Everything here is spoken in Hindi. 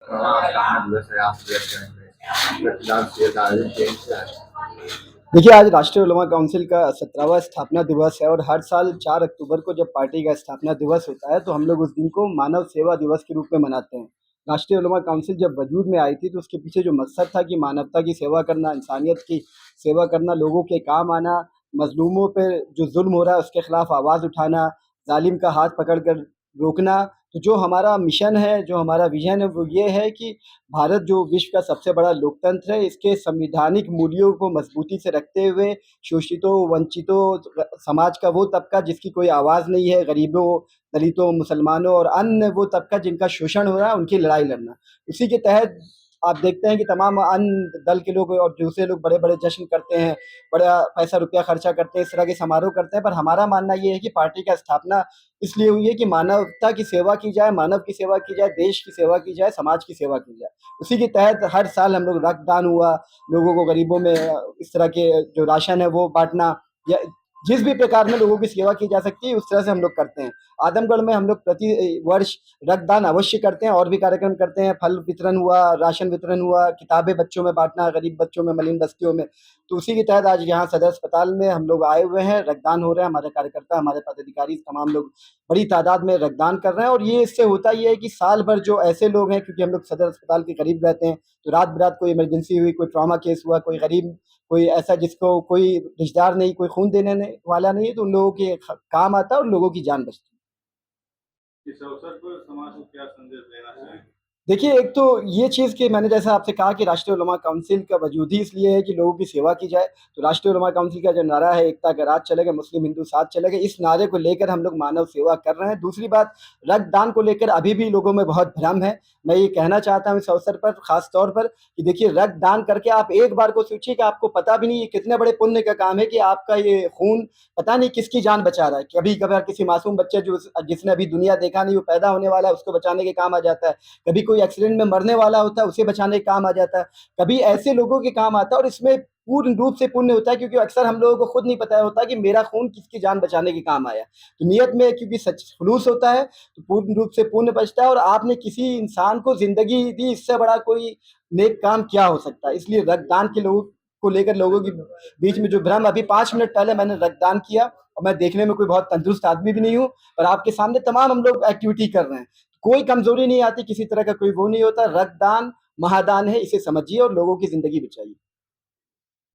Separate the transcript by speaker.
Speaker 1: दिवस है, आप शेयर करेंगे रक्तदान शिविर का आयोजन किया है।
Speaker 2: देखिए, आज राष्ट्रीय उलमा काउंसिल का 17वां स्थापना दिवस है और हर साल 4 अक्टूबर को जब पार्टी का स्थापना दिवस होता है, तो हम लोग उस दिन को मानव सेवा दिवस के रूप में मनाते हैं। राष्ट्रीय उलमा काउंसिल जब वजूद में आई थी, तो उसके पीछे जो मकसद था कि मानवता की सेवा करना, इंसानियत की सेवा करना, लोगों के काम आना, मज़लूमों पे जो ज़ुल्म हो रहा है, उसके खिलाफ आवाज़ उठाना, ज़ालिम का हाथ पकड़ कर रोकना। तो जो हमारा मिशन है, जो हमारा विज़न है, वो ये है कि भारत जो विश्व का सबसे बड़ा लोकतंत्र है, इसके संवैधानिक मूल्यों को मजबूती से रखते हुए शोषितों, वंचितों समाज का वो तबका जिसकी कोई आवाज़ नहीं है, गरीबों, दलितों, मुसलमानों और अन्य वो तबका जिनका शोषण हो रहा है, उनकी लड़ाई लड़ना। उसी के तहत आप देखते हैं कि तमाम अन्य दल के लोग और दूसरे लोग बड़े-बड़े जश्न करते हैं, बड़ा पैसा-रुपया खर्चा करते हैं, इस तरह के समारोह करते हैं, पर हमारा मानना ये है कि पार्टी का स्थापना इसलिए हुई है कि मानवता की सेवा की जाए, मानव की सेवा की जाए, देश की सेवा की जाए, समाज की सेवा की जाए। उसी के तहत हर साल हम लोग रक्तदान हुआ, लोगों को गरीबों में इस तरह के जो राशन है वो बाँटना या जिस भी प्रकार में लोगों की सेवा की जा सकती है, उस तरह से हम लोग करते हैं। आदमगढ़ में हम लोग प्रति वर्ष रक्तदान अवश्य करते हैं और भी कार्यक्रम करते हैं, फल वितरण हुआ, राशन वितरण हुआ, किताबें बच्चों में बाँटना, गरीब बच्चों में, मलिन बस्तियों में। तो उसी के तहत आज यहाँ सदर अस्पताल में हम लोग आए हुए हैं, रक्तदान हो रहा है, हमारे कार्यकर्ता, हमारे पदाधिकारी तमाम लोग बड़ी तादाद में रक्तदान कर रहे हैं और ये इससे होता ये है कि साल भर जो ऐसे लोग हैं, क्योंकि हम लोग सदर अस्पताल के करीब रहते हैं, तो रात-बेरात कोई इमरजेंसी हुई, कोई ट्रॉमा केस हुआ, कोई गरीब, कोई ऐसा जिसको कोई रिश्तेदार नहीं, कोई खून देने वाला नहीं है, तो उन लोगों के काम आता है और लोगों की जान बचती है।
Speaker 1: इस अवसर पर समाज को क्या संदेश देना चाहेंगे?
Speaker 2: देखिए, एक तो ये चीज़ कि मैंने जैसा आपसे कहा कि राष्ट्रीय उलमा काउंसिल का वजूद ही इसलिए है कि लोगों की सेवा की जाए। तो राष्ट्रीय उलमा काउंसिल का जो नारा है, एकता का राज चलेगा, मुस्लिम हिंदू साथ चलेगा, इस नारे को लेकर हम लोग मानव सेवा कर रहे हैं। दूसरी बात, रक्तदान को लेकर अभी भी लोगों में बहुत भ्रम है। मैं ये कहना चाहता हूँ इस अवसर पर ख़ास तौर पर कि देखिए, रक्तदान करके आप एक बार को सोचिए कि आपको पता भी नहीं, ये कितने बड़े पुण्य का काम है कि आपका ये खून पता नहीं किसकी जान बचा रहा है। कभी-कभार किसी मासूम बच्चे जिसने अभी दुनिया देखा नहीं, वो पैदा होने वाला है, उसको बचाने के काम आ जाता है। कभी कोई एक्सीडेंट में मरने वाला होता है, उसे बचाने के काम आ जाता है। कभी ऐसे लोगों के काम आता है और इसमें पूर्ण रूप से पुण्य होता है, क्योंकि अक्सर हम लोगों को खुद नहीं पता होता कि मेरा खून किसकी जान बचाने के काम आया। तो नियत में क्योंकि सच खुलूस होता है, तो पूर्ण रूप से पुण्य बचता है और आपने किसी इंसान को ज़िंदगी दी, इससे बड़ा कोई नेक काम क्या हो सकता है। इसलिए रक्तदान के लोगों को लेकर लोगों के बीच में जो भ्रम, अभी 5 मिनट पहले मैंने रक्तदान किया और मैं देखने में कोई बहुत तंदुरुस्त आदमी भी नहीं हूँ और आपके सामने तमाम हम लोग एक्टिविटी कर रहे हैं। कोई कमज़ोरी नहीं आती, किसी तरह का कोई वो नहीं होता। रक्तदान महादान है, इसे समझिए और लोगों की ज़िंदगी बचाइए।